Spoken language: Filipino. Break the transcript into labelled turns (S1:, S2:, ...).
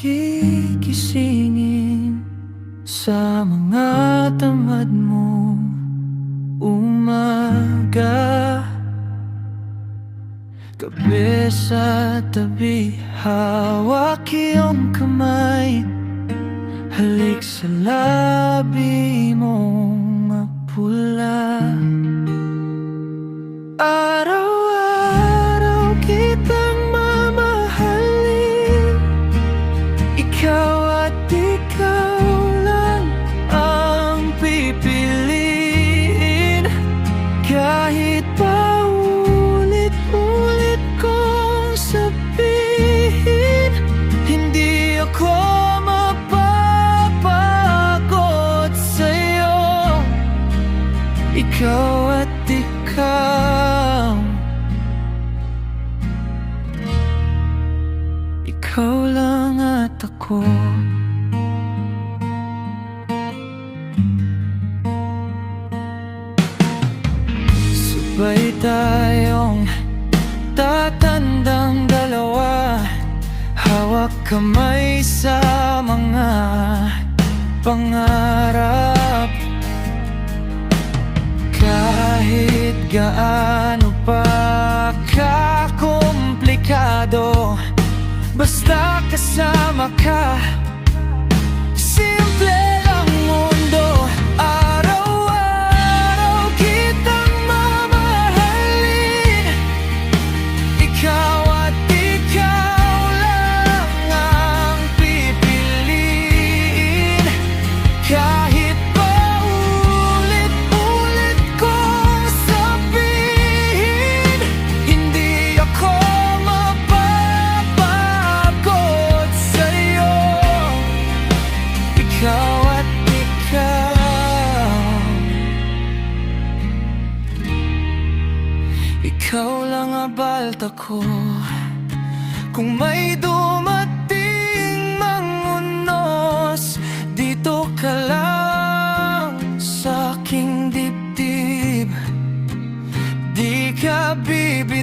S1: gigisingin sa mga tamad mo umaga. Gabi sa tabi, hawak iyong kamay, halik sa labi mong mapula. Araw-araw kitang mamahalin, ikaw at ikaw lang ang pipiliin. Kahit paulit-ulit kong sabihin, hindi ako mapapagod sa'yo. Ikaw at ikaw, ikaw lang at ako. Sabay tayong tatandang dalawa, hawak kamay sa mga pangarap. Kahit gaano pa kakomplikado, basta kasama ka, simple lang mundo. Araw-araw kitang mamahalin, ikaw at ikaw lang ang pipiliin. Kahit paulit-ulit kong sabihin, hindi ako mapapagod sa'yo. Ikaw at ikaw, ikaw lang abalta ko. Kung may dumating mang unos, dito ka lang sa aking dibdib. Di ka bibitaw